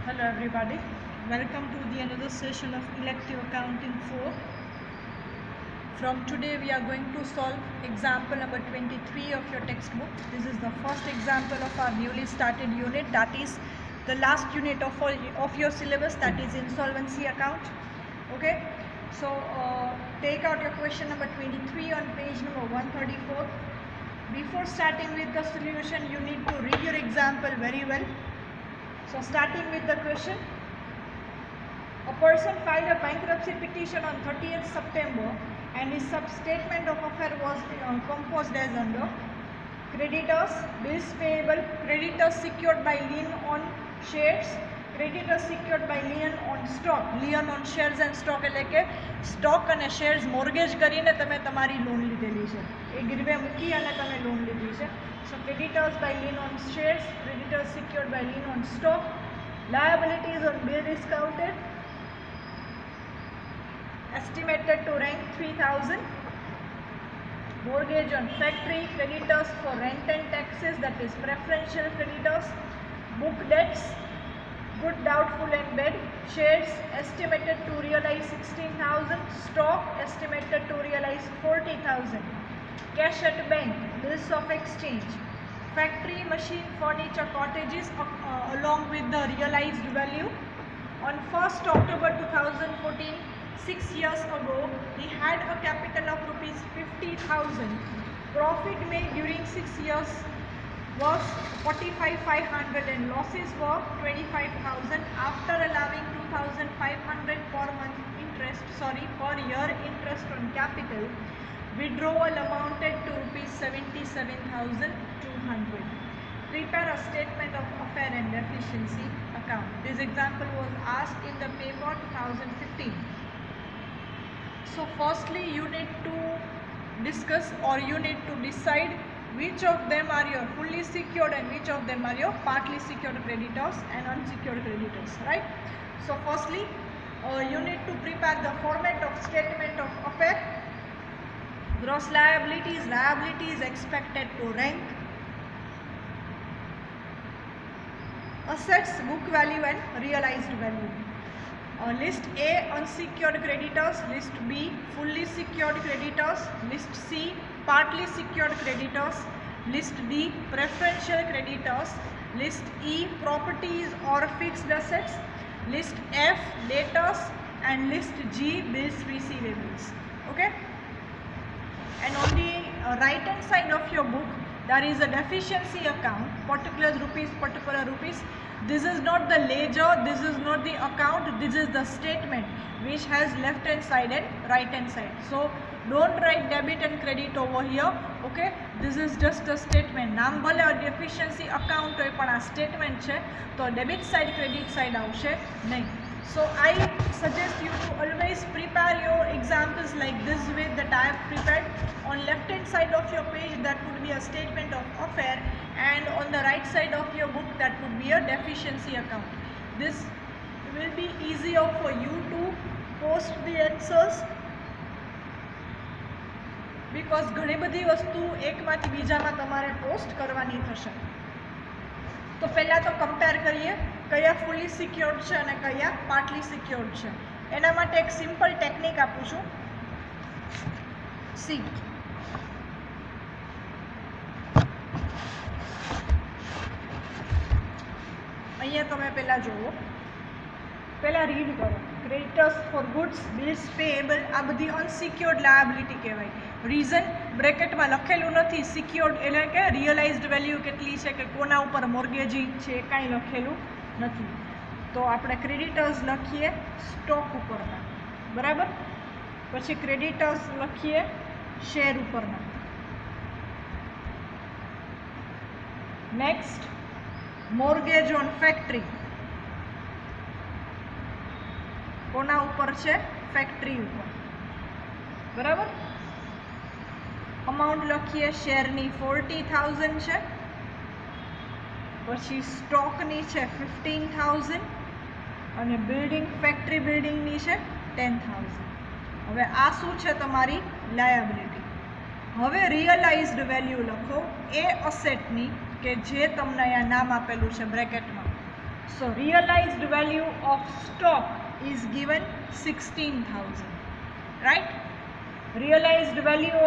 Hello everybody, welcome to the another session of elective accounting 4. From today we are going to solve example number 23 of your textbook. This is the first example of our newly started unit, that is the last unit of your syllabus, that is insolvency account. Okay, so take out your question number 23 on page number 134. Before starting with the solution, you need to read your example very well. So starting with the question, a person filed a bankruptcy petition on 30th September and his statement of affair was composed as under: creditors, bills payable, creditors secured by lien on shares, creditors secured by lien on stock. Lien on shares and stock એટલે કે stock અને shares mortgage કરીને તમે તમારી loan લીધેલી છે, એ ગીરવે મૂકી અને તમે લોન લીધી છે. So creditors by lien on shares, creditors secured by lien on stock, liabilities on bill discounted, estimated to rank 3,000, mortgage on factory, creditors for rent and taxes, that is preferential creditors, book debts, good, doubtful and bad, shares estimated to realize 16,000, stock estimated to realize 40,000, cash at bank, bills of exchange, factory, machine, furniture, cottages along with the realized value. On 1st October 2014, 6 years ago, he had a capital of rupees 50,000. Profit made during 6 years was 45,500 and losses were 25,000 after allowing 2,500 per year interest on capital. Withdrawal amounted to rupees 77,200. Prepare a statement of affair and deficiency account. This example was asked in the paper 2015. So firstly, you need to discuss or you need to decide which of them are your fully secured and which of them are your partly secured creditors and unsecured creditors, right? So firstly, you need to prepare the format of statement of affair. Gross liabilities, liabilities expected to rank, assets, book value and realized value. List A, unsecured creditors. List B, fully secured creditors. List C, partly secured creditors. List D, preferential creditors. List E, properties or fixed assets. List F, debtors. And list G, bills receivables. Okay? And on the right hand side of your book, there is a deficiency account, particular rupees. This is not the ledger, this is not the account, this is the statement which has left hand side and right hand side. So don't write debit and credit over here. Okay, this is just a statement. નામ ભલે deficiency account હોય પણ આ statement છે, તો debit side credit side આવશે નહીં. So I suggest you to always prepare your examples like this way that I have prepared. On left hand side of your page, that would be a statement of affair, and on the right side of your book, that would be a deficiency account. This will be easier for you to post the answers because ઘણી બધી વસ્તુ એકમાંથી બીજામાં તમારે post કરવાની થશે. તો પહેલા તો કમ્પેર કરીએ કયા ફૂલી સિક્યોર્ડ છે અને કયા પાર્ટલી સિક્યોર્ડ છે. એના માટે એક સિમ્પલ ટેકનિક આપું છું. સી અહીંયા તમે પહેલા જુઓ, પહેલા રીડ કરો. Creditors for goods, bills payable, આ બધી અનસિક્યોર્ડ લાયબિલિટી કહેવાય. રીઝન બ્રેકેટમાં લખેલું નથી. સિક્યોર્ડ એટલે કે રિયલાઇઝડ વેલ્યુ કેટલી છે કે કોના ઉપર મોર્ગેજી છે કાંઈ લખેલું નથી. તો આપણે ક્રેડિટર્સ લખીએ સ્ટોક ઉપરના, બરાબર. પછી ક્રેડિટર્સ લખીએ શેર ઉપરના. નેક્સ્ટ મોર્ગેજ ઓન ફેક્ટરી, કોના ઉપર છે? ફેક્ટરી ઉપર, બરાબર. અમાઉન્ટ લખીએ શેરની 40,000 છે, પછી સ્ટોકની છે 15,000 અને બિલ્ડિંગ ફેક્ટરી બિલ્ડિંગની છે 10,000. હવે આ શું છે? તમારી લાયબિલિટી. હવે રિયલાઇઝડ વેલ્યુ લખો એ અસેટની કે જે તમને અહીંયા નામ આપેલું છે બ્રેકેટમાં. So realized value of stock is given 16,000, right? Realized value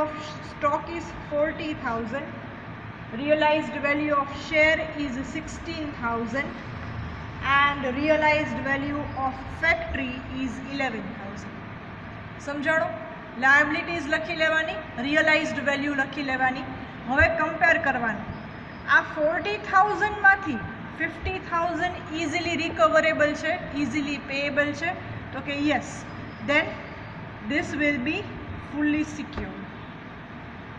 of stock is 40,000. Realized value of share is 16,000 and realized value of factory is 11,000. સમજાણો? Liabilities લખી લેવાની, રિયલાઇઝડ વેલ્યુ લખી લેવાની. હવે કમ્પેર કરવાનું. આ 40,000 માંથી 50,000 ઇઝીલી રિકવરેબલ છે, ઇઝીલી પેએબલ છે, તો કે yes, then this will be fully secured.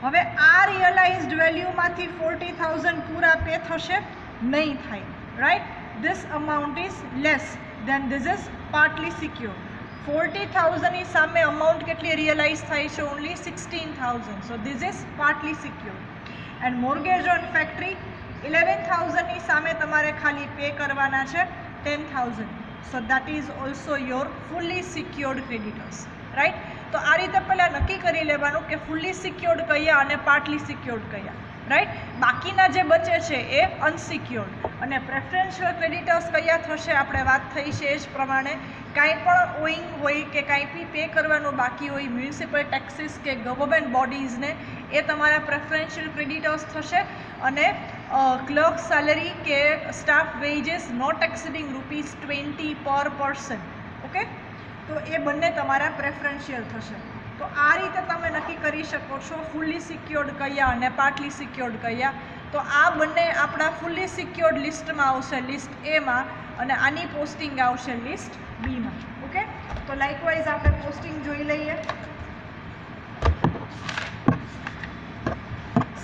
હવે આ રિયલાઇઝડ વેલ્યુમાંથી 40,000 પૂરા પે થશે નહીં થાય, right? This amount is less than this is partly secured. 40,000 ની સામે અમાઉન્ટ કેટલી રિયલાઇઝ થાય છે? Only 16,000. So this is partly secured. And mortgage on factory 11,000 ની સામે તમારે ખાલી પે કરવાના છે 10,000. So that is also your fully secured creditors, right? તો આ રીતે પહેલાં નક્કી કરી લેવાનું કે ફુલ્લી સિક્યોર્ડ કયા અને પાર્ટલી સિક્યોર્ડ કયા, રાઈટ? બાકીના જે બચે છે એ અનસિક્યોર્ડ. અને પ્રેફરન્શિયલ ક્રેડિટર્સ કયા થશે? આપણે વાત થઈ છે એ જ પ્રમાણે કાંઈ પણ ઓઈંગ હોય કે કાંઈ બી પે કરવાનું બાકી હોય મ્યુનિસિપલ ટેક્સીસ કે ગવર્મેન્ટ બોડીઝને, એ તમારા પ્રેફરન્શિયલ ક્રેડિટર્સ થશે. અને ક્લર્ક સેલરી કે સ્ટાફ વેજીસ નોટ એક્સિડિંગ ₹20 પર પર્સન, ઓકે? તો એ બંને તમારા પ્રેફરન્શિયલ થશે. તો આ રીતે તમે નક્કી કરી શકો છો ફુલ્લી સિક્યોર્ડ કયા અને પાર્ટલી સિક્યોર્ડ કયા. તો આ બંને આપણા ફુલ્લી સિક્યોર્ડ લિસ્ટમાં આવશે, લિસ્ટ એમાં, અને આની પોસ્ટિંગ આવશે લિસ્ટ બીમાં, ઓકે? તો લાઇકવાઇઝ આપણે પોસ્ટિંગ જોઈ લઈએ.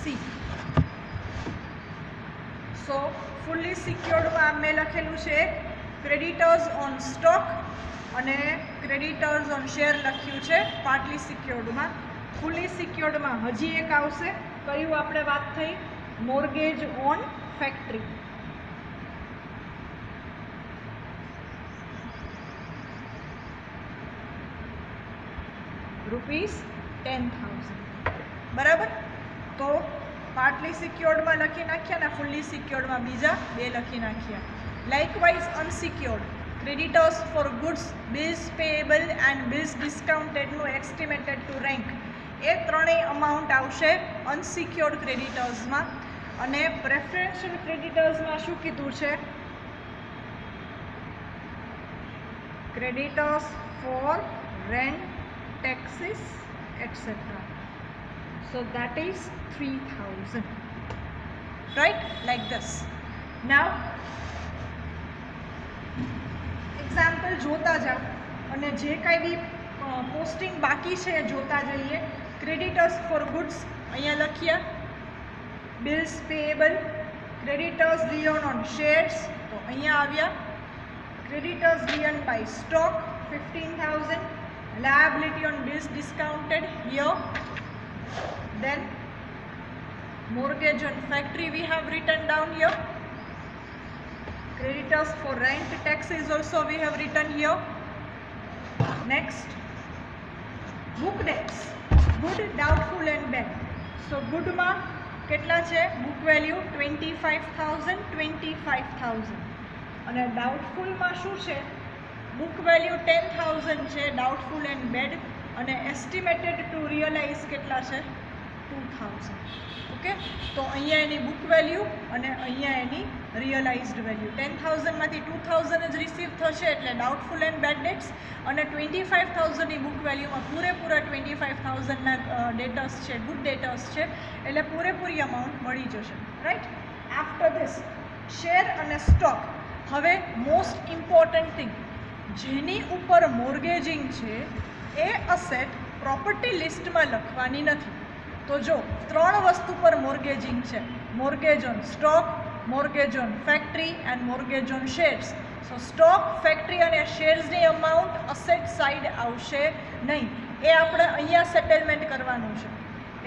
સી. સો ફુલ્લી સિક્યોર્ડમાં મેં લખેલું છે ક્રેડિટર્સ ઓન સ્ટોક અને ક્રેડિટર્સ ઓન શેર લખ્યું છે પાર્ટલી સિક્યોર્ડમાં. ફુલ્લી સિક્યોર્ડમાં હજી એક આવશે, કયું આપણે વાત થઈ? Mortgage on factory. ₹10,000, બરાબર? તો પાર્ટલી સિક્યોર્ડમાં લખી નાખ્યા ને ફુલ્લી સિક્યોર્ડમાં બીજા બે લખી નાખ્યા. Likewise unsecured creditors for goods, bills payable and bills ડિસ્કાઉન્ટેડનું એસ્ટિમેટેડ ટુ રેન્ક, એ ત્રણેય અમાઉન્ટ આવશે અનસિક્યોર્ડ ક્રેડિટર્સમાં. અને પ્રેફરન્શિયલ ક્રેડિટર્સમાં શું કીધું છે? Creditors for rent, taxes, etc. So that is 3,000, right? Like this. Now example જોતા જાઓ અને જે કાંઈ બી પોસ્ટિંગ બાકી છે એ જોતા જઈએ. ક્રેડિટર્સ ફોર ગુડ્સ અહીંયા લખ્યા, bills payable, creditors lien on shares તો અહીંયા આવ્યા, creditors lien by stock 15,000, liability on bills discounted here, then mortgage on factory we have written down here, creditors for rent, taxes also we have written here. Next, book debts, good, doubtful and bad. So good માં કેટલા છે? book value 25,000 અને doubtful માં શું છે? Book value 10,000 છે, doubtful and bed, અને estimated to realise કેટલા છે? 2,000, ઓકે? તો અહીંયા એની બુક વેલ્યુ અને અહીંયા એની રિયલાઇઝડ વેલ્યુ. 10,000માંથી 2,000 જ રિસીવ થશે એટલે ડાઉટફુલ એન્ડ બેડ ડેટ્સ, અને 25,000ની બુક વેલ્યુમાં પૂરેપૂરા 25,000ના ડેટર્સ છે, ગુડ ડેટર્સ છે, એટલે પૂરેપૂરી અમાઉન્ટ મળી જશે, રાઈટ? આફ્ટર ધીસ શેર અને સ્ટોક. હવે મોસ્ટ ઇમ્પોર્ટન્ટ થિંગ, જેની ઉપર મોર્ગેજિંગ છે એ અસેટ પ્રોપર્ટી લિસ્ટમાં લખવાની નથી. તો જો 3 વસ્તુ પર મોર્ગેજિંગ છે, mortgage on stock, mortgage on factory and mortgage on shares. So stock, factory અને શેર્સની અમાઉન્ટ અસેટ સાઇડ આવશે નહીં, એ આપણે અહીંયા સેટલમેન્ટ કરવાનું છે.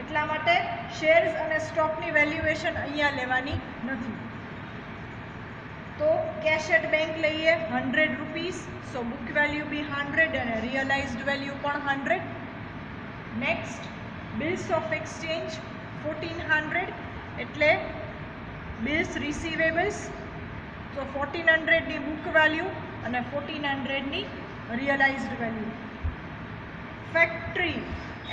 એટલા માટે શેર્સ અને સ્ટોકની વેલ્યુએશન અહીંયા લેવાની નથી. તો કેશ એટ બેંક લઈએ ₹100, સો બુક વેલ્યુ બી 100 અને રિયલાઇઝડ વેલ્યુ પણ 100. નેક્સ્ટ, બિલ્સ ઓફ એક્સચેન્જ 1400 એટલે બિલ્સ રિસીવેબલ્સ, તો 1400 ની બુક વેલ્યુ અને 1400 ની realized value. Factory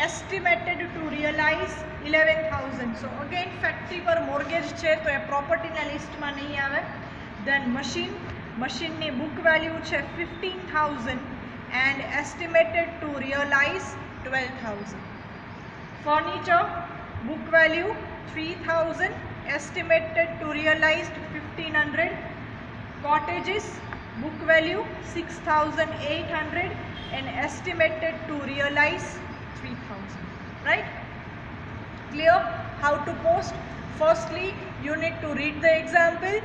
estimated to realize 11,000. So again factory પર મોર્ગેજ છે તો એ પ્રોપર્ટીના લિસ્ટમાં નહીં આવે. દેન મશીનની બુક વેલ્યુ છે 15,000 and estimated to realize 12,000. Furniture book value 3,000, estimated to realized 1,500. Cottages book value 6,800 and estimated to realize 3,000. Right? Clear how to post? Firstly, you need to read the example,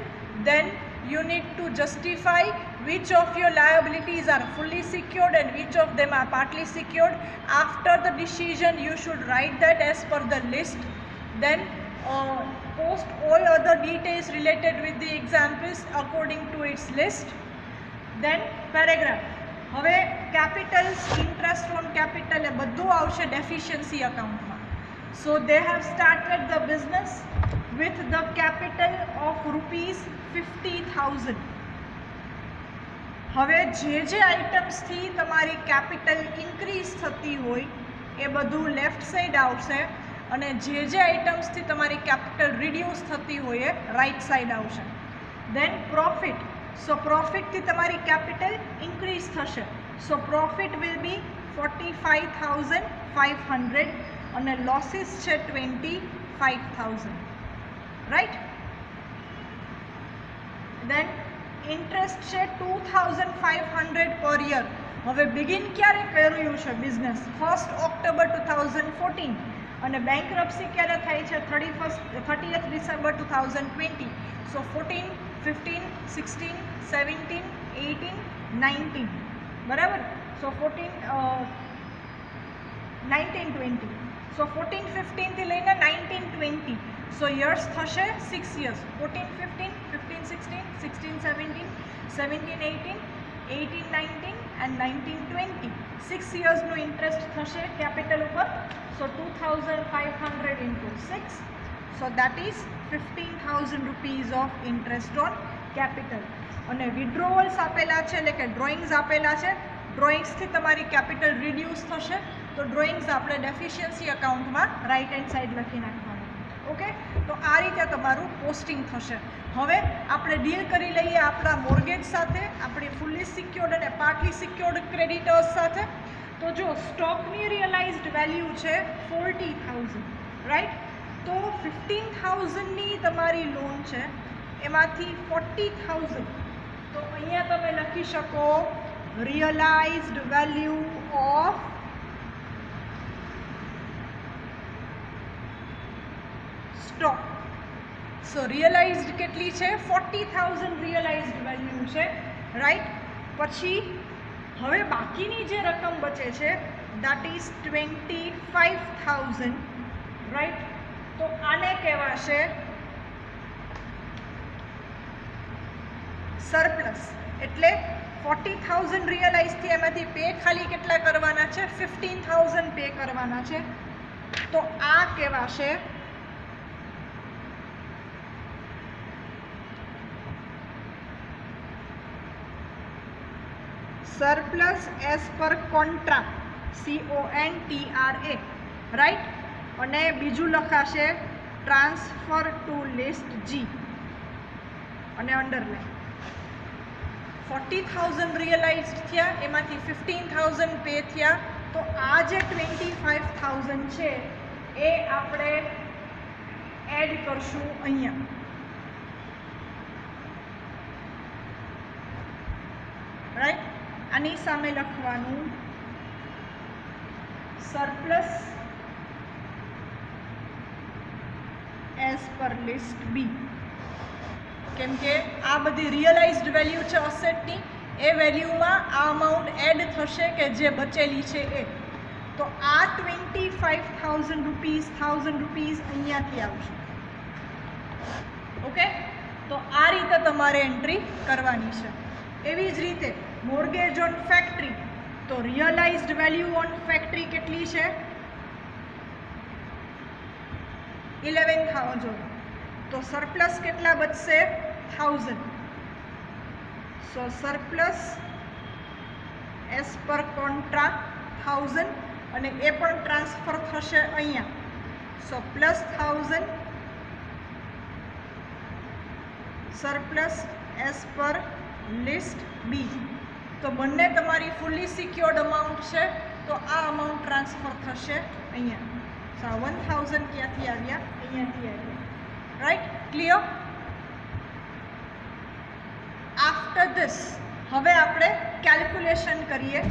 then you need to justify which of your liabilities are fully secured and which of them are partly secured. After the decision, you should write that as per the list. Then post all other details related with the examples according to its list. Then paragraph. હવે capitals, interest on capital એ બધું આવશે deficiency accountમાં. So they have started the business with the capital of rupees 50,000. હવે જે આઇટમ્સથી તમારી capital increase થતી હોય એ બધું left side આવશે અને જે આઇટમ્સથી તમારી કેપિટલ રિડ્યુસ થતી હોય એ રાઇટ સાઈડ આવશે. દેન પ્રોફિટ. સો પ્રોફિટથી તમારી કેપિટલ ઇન્ક્રીઝ થશે. સો પ્રોફિટ વિલ બી 45,500 અને લોસીસ છે 25,000. રાઈટ? દેન ઇન્ટરેસ્ટ છે 2,500 પર યર. હવે બિગિન ક્યારે કર્યું છે બિઝનેસ? 1 ઓક્ટોબર 2014 અને બેંકરપ્સી ક્યારે થાય છે? 30th December 2020. સો 14, 15, 16, 17, 18, 19. બરાબર? સો 19, 20. સો 14, 15 થી લઈને 19, 20. સો યર્સ થશે 6 years. 14, 15, 15, 16, 16, 17, 17, 18, 18, 19 and 19, 20. 6 yearsનું ઇન્ટરેસ્ટ થશે કેપિટલ ઉપર. સો 2,500 into 6. So that is 15,000 rupees of interest on capital. અને વિડ્રોવલ્સ આપેલા છે એટલે કે ડ્રોઈંગ્સ આપેલા છે. ડ્રોઈંગ્સથી તમારી કેપિટલ રિડ્યુસ થશે તો ડ્રોઈંગ્સ આપણે ડેફિશિયન્સી અકાઉન્ટમાં રાઇટ હેન્ડ સાઈડ લખી નાખવાનું. ઓકે, તો આ રીતે તમારું પોસ્ટિંગ થશે. હવે આપણે ડીલ કરી લઈએ આપણા મોર્ગેજ સાથે, આપણી ફૂલ્લી સિક્યોર્ડ અને પાર્ટલી સિક્યોર્ડ ક્રેડિટર્સ સાથે. તો જો સ્ટોકની રિયલાઇઝડ વેલ્યુ છે 40,000. રાઈટ? તો 15,000ની તમારી લોન છે, એમાંથી 40,000 તો અહીંયા તમે લખી શકો realised value of stock. So realised કેટલી છે? 40,000 રિયલાઇઝડ વેલ્યુ છે. રાઈટ? પછી હવે બાકીની જે રકમ બચે છે દેટ ઇઝ 25,000. રાઈટ? તો આને કહેવાશે સરપ્લસ. એટલે 40,000 રિયલાઇઝથી એમાંથી પે ખાલી કેટલા કરવાના છે? 15,000 પે કરવાના છે. તો આ કહેવાશે સરપ્લસ એઝ પર કોન્ટ્રાક્ટ. CONTRA. રાઈટ? અને બીજું લખાશે ટ્રાન્સફર ટુ લિસ્ટ G અને અંડરલાઇન. 40,000 રિયલાઇઝડ થયા, એમાંથી 15,000 પે થયા. તો આ જે 25,000 છે એ આપણે એડ કરશું અહીંયા. રાઈટ? આની સામે લખવાનું સરપ્લસ એઝ પર લિસ્ટ બી. કેમ કે આ બધી રિયલાઇઝડ વેલ્યુ છે અસેટની, એ વેલ્યુમાં આ અમાઉન્ટ એડ થશે કે જે બચેલી છે એ. તો આ 25,000 રૂપીઝ અહીંયાથી આવશે. ઓકે, તો આ રીતે તમારે એન્ટ્રી કરવાની છે. એવી જ રીતે મોર્ગેજ ઓન ફેક્ટરી. તો રિયલાઇઝડ વેલ્યુ ઓન ફેક્ટરી કેટલી છે? 11,000. तो सरप्लस केटला बचशे 1000. So surplus as per contra 1000 અને એ પણ ટ્રાન્સફર થશે અહીંયા. So plus 1000 surplus as per list B. તો બંને તમારી ફૂલી સિક્યોર્ડ અમાઉન્ટ છે, તો આ અમાઉન્ટ ટ્રાન્સફર થશે અહીંયા. સો 1000 ક્યાંથી આવ્યા? અહીંયાથી આવ્યા. રાઈટ? ક્લિયર? આફ્ટર ધીસ હવે આપણે કેલ્ક્યુલેશન કરીએ.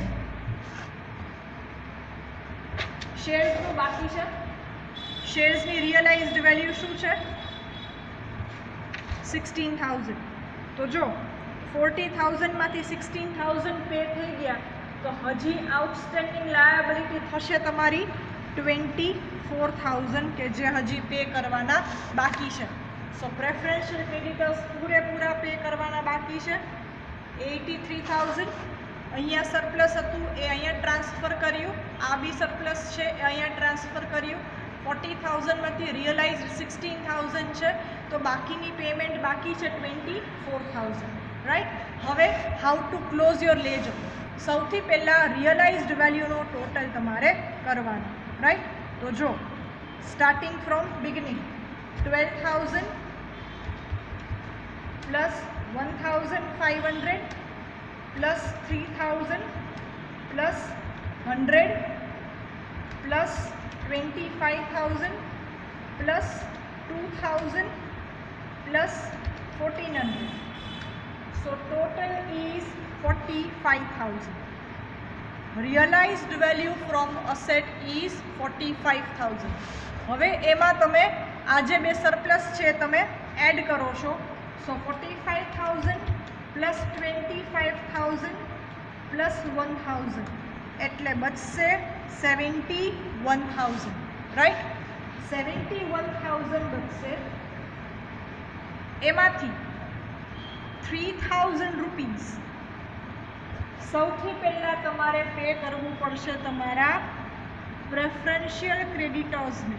શેર્સનું બાકી છે. શેર્સની રિયલાઇઝ્ડ વેલ્યુ શું છે? 16000. તો જો 40000 માંથી 16000 પે થઈ ગયા, તો હજી આઉટસ્ટેન્ડિંગ લાયબિલિટી થશે તમારી 24000 કે જે હજી પે કરવાના બાકી છે. સો પ્રેફરન્શિયલ ક્રેડિટર્સ પૂરેપૂરા પે કરવાના બાકી છે. 83000 અહીંયા સરપ્લસ હતું એ અહીંયા ટ્રાન્સફર કર્યું, આ બી સરપ્લસ છે એ અહીંયા ટ્રાન્સફર કર્યું. 40000 માંથી રિયલાઇઝડ 16000 છે, તો બાકીની પેમેન્ટ બાકી છે 24000. રાઈટ? હવે how to close your ledger. સૌથી પહેલાં રિયલાઇઝડ વેલ્યુનો ટોટલ તમારે કરવાનો. રાઈટ? તો જો starting from beginning 12000 plus 1500 plus 3000 plus 100 plus 25000 plus 2000 plus 1400. So total is 45000. Realized value from asset is 45000. हवे एमा तमे आजे बे सरप्लस छे तमे एड करो छो. सो 45000 प्लस 25000 प्लस 1000 एटले बचशे 71000. राइट? 71000 बचशे. एमांथी 3000 रुपीज सौथी पहला तमारे पे करवू पड़शे तमारा प्रेफरन्शियल क्रेडिटर्सने.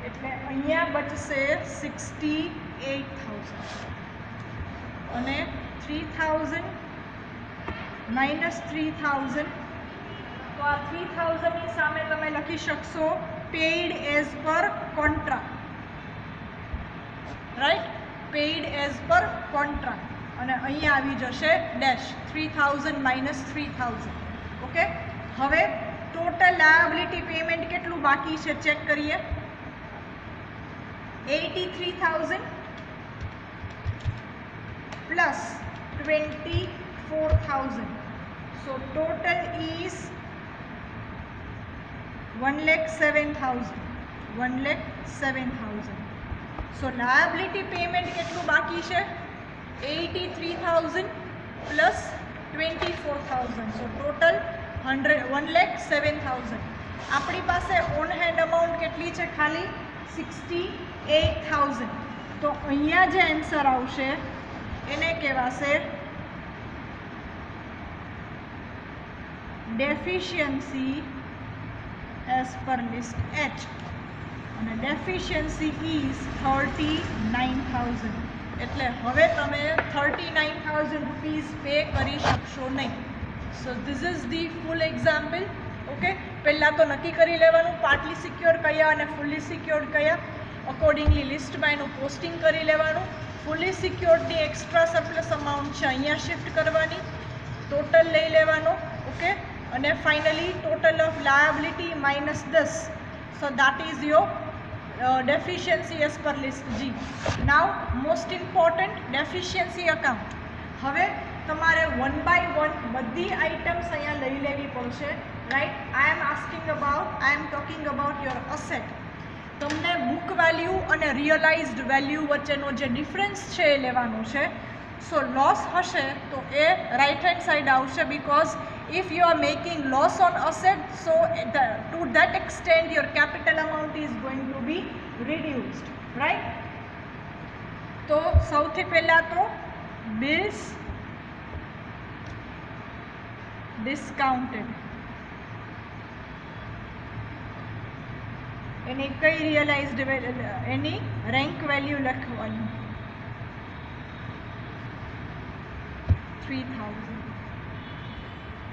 एटले अहींया बचशे 68000 અને 3000 માઇનસ 3000. તો આ 3000ની સામે તમે લખી શકશો paid as per contract. Right? Paid as per contract. અને અહીંયા આવી જશે ડેશ 3000 માઇનસ 3000. ઓકે? હવે ટોટલ લાયબિલિટી પેમેન્ટ કેટલું બાકી છે ચેક કરીએ. 83000 plus 24000. So total is 1,07,000. 1,07,000. So liability payment કેટલું બાકી છે? 83000 plus 24000. So total 1,07,000. આપણી પાસે ઓન હેન્ડ અમાઉન્ટ કેટલી છે? ખાલી 68000. તો અહીંયા જે આન્સર આવશે એને કહેવાશે deficiency as per list H. અને ડેફિશિયન્સી ઇઝ 39000. એટલે હવે તમે 39000 રૂપીઝ પે કરી શકશો નહીં. સો this is the full example. Okay? પહેલાં તો નક્કી કરી લેવાનું પાર્ટલી સિક્યોર કયા અને ફૂલી સિક્યોર્ડ કયા. અકોર્ડિંગલી લિસ્ટમાં એનું પોસ્ટિંગ કરી લેવાનું. ફૂલી સિક્યોર્ડની એક્સ્ટ્રા સરપ્લસ અમાઉન્ટ છે અહીંયા શિફ્ટ કરવાની, ટોટલ લઈ લેવાનો. ઓકે? અને finally total of liability minus 10. So that is your deficiency as per list G. Now most important deficiency account. હવે તમારે 1 બાય 1 બધી આઇટમ્સ અહીંયા લઈ લેવી પડશે. Right? I am talking about your asset. તમને બુક વેલ્યુ અને રિયલાઇઝ્ડ વેલ્યુ વચ્ચેનો જે ડિફરન્સ છે એ લેવાનો છે. સો લોસ હશે તો એ રાઇટ હેન્ડ સાઇડ આવશે, because if you are making loss on asset, so to that extent your capital amount is going to be reduced. Right? तो સૌથી પહેલા તો bills discounted. એની કઈ રિયલાઇઝડ એની રેન્ક વેલ્યુ લખવાની 3000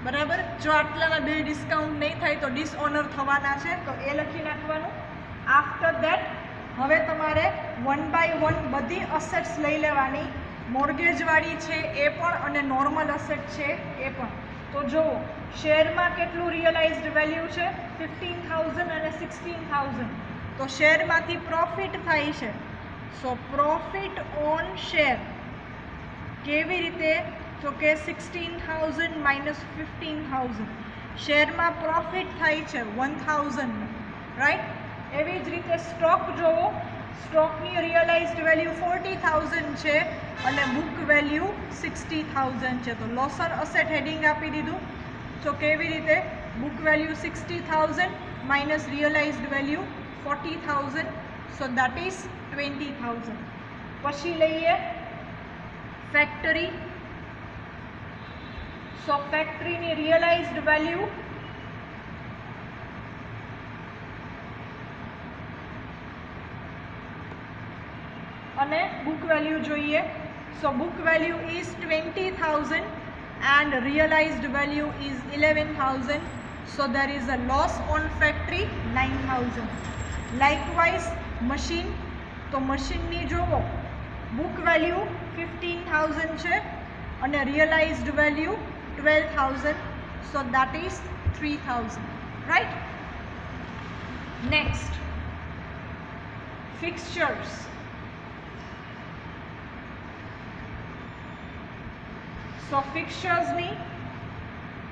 બરાબર. જો આટલાના બિલ ડિસ્કાઉન્ટ નહીં થાય તો ડિસઓનર થવાના છે, તો એ લખી નાખવાનું. આફ્ટર દેટ હવે તમારે 1 બાય 1 બધી અસેટ્સ લઈ લેવાની, મોર્ગેજવાળી છે એ પણ અને નોર્મલ અસેટ છે એ પણ. તો જુઓ શેરમાં કેટલું રિયલાઇઝડ વેલ્યુ છે 15000 અને 16000. તો શેરમાંથી પ્રોફિટ થાય છે, સો પ્રોફિટ ઓન શેર કેવી રીતે, તો કે 16000 માઇનસ 15000. શેરમાં પ્રોફિટ થાય છે 1000, રાઈટ. એવી જ રીતે સ્ટોક જોવો, સ્ટોકની રિયલાઇઝડ વેલ્યુ 40000 છે અને બુક વેલ્યુ 60000 છે. તો લોસર અસેટ હેડિંગ આપી દીધું. તો કેવી રીતે, book value 60000 minus realized value 40000, so that is 20000. પછી લઈએ ફેક્ટરી. સો ફેક્ટરીની રિયલાઇઝડ વેલ્યુ અને બુક વેલ્યુ જોઈએ. So book value is 20000 and realized value is 11000, so there is a loss on factory 9000. Likewise machine, તો મશીનની જોવો book value 15000 છે અને realized value 12000, so that is 3000, right. Next, fixtures. So fixtures ની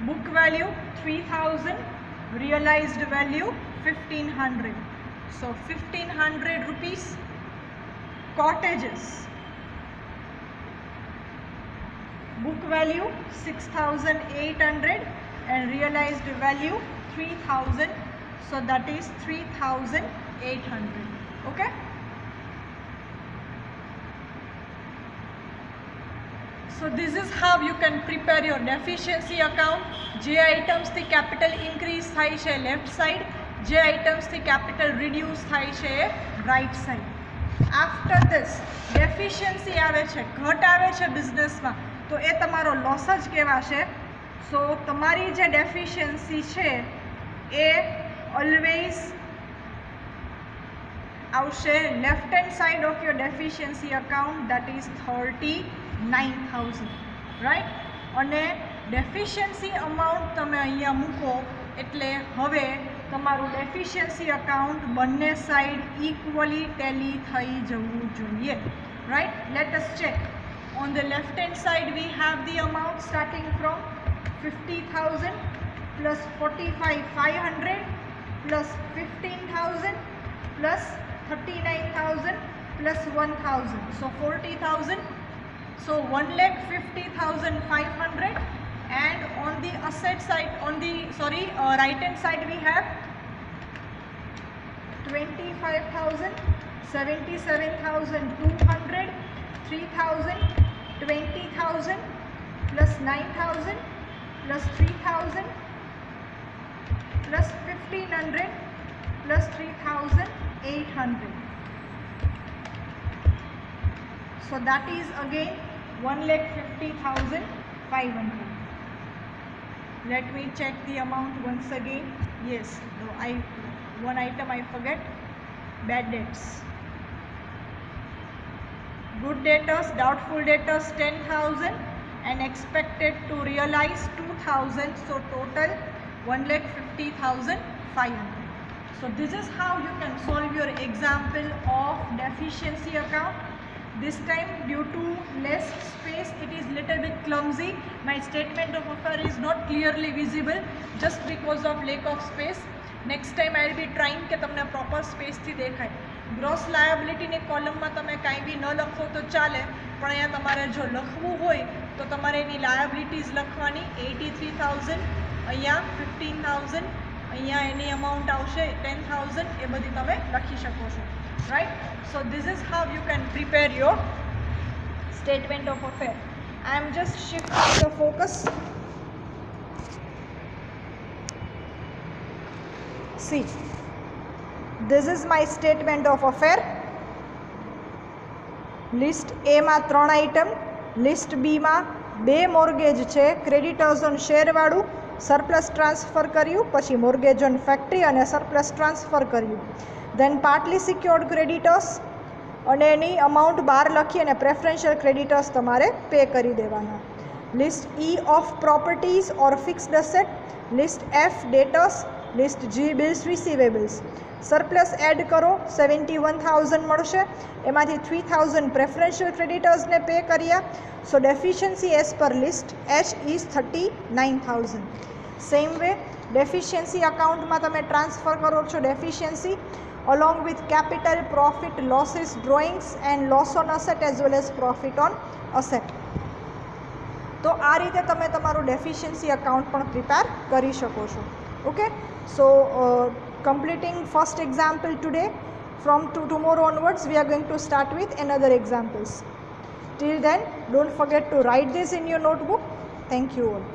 book value 3000, realized value 1500, so 1500 rupees. Cottages, book value 6800 and realized value 3000, so that is 3800. Okay. So this is how you can prepare your deficiency account. જે આઇટમ્સથી capital increase થાય છે left side, જે આઇટમ્સથી capital reduce થાય છે right side. After this deficiency આવે છે, ઘટ આવે છે બિઝનેસમાં, તો એ તમારો લોસ જ કહેવાશે. સો તમારી જે ડેફિશિયન્સી છે એ ઓલવેઝ આવશે left hand side of your deficiency account, that is 39000, right. અને ડેફિશિયન્સી અમાઉન્ટ તમે અહીંયા મૂકો એટલે હવે તમારું ડેફિશિયન્સી અકાઉન્ટ બંને સાઈડ ઇક્વલી ટેલી થઈ જવું જોઈએ, right. Let us check. On the left hand side we have the amount starting from 50000 plus 45500 plus 15000 plus 39000 plus 1000, so 40000. So 1,50,500, and on the asset side, on the right hand side we have 25,000, 77,200, 3,000, 20,000 plus 9,000 plus 3,000 plus 1,500 plus 3,800. So that is again 1,50,500. Let me check the amount once again. Yes, no, one item I forget. Bad debts. Good debtors, doubtful debtors 10,000 and expected to realize 2,000. So total 1,50,500. So this is how you can solve your example of deficiency account. This time due to less space it is little bit clumsy. My statement of affair is not clearly visible just because of lack of space. Next time I will be trying કે તમને proper space થી દેખાય. Gross લાયબિલિટીની કોલમમાં તમે કાંઈ બી ન લખો તો ચાલે, પણ અહીંયા તમારે જો લખવું હોય તો તમારે એની લાયબિલિટીઝ લખવાની 83,000, અહીંયા 15,000, અહીંયા એની અમાઉન્ટ આવશે 10,000, એ બધી તમે લખી શકો છો, right. So this is how you can prepare your statement of affair. I am just shifting the focus. See, This is my statement of affair. List A માં 3 આઇટમ, લિસ્ટ બી માં 2 mortgage છે, creditors on શેરવાળું, surplus transfer કર્યું, પછી mortgage on factory અને surplus transfer કર્યું. Then partly secured creditors અને એની amount બહાર લખી અને પ્રેફરન્શિયલ ક્રેડિટર્સ તમારે પે કરી દેવાના. List E of properties or fixed asset, list F debtors, list G bills receivables. Surplus add કરો 71,000 મળશે, એમાંથી 3,000 પ્રેફરન્શિયલ ક્રેડિટર્સને પે કર્યા. So deficiency as per list H is 39,000. Same way deficiency અકાઉન્ટમાં તમે ટ્રાન્સફર કરો છો deficiency along with capital, profit, losses, drawings and loss on asset as well as profit on asset. તો આ રીતે તમે તમારું ડેફિશિયન્સી અકાઉન્ટ પણ પ્રિપેર કરી શકો છો. Okay, so completing first example today. From tomorrow onwards we are going to start with another examples. Till then, don't forget to write this in your notebook. Thank you all.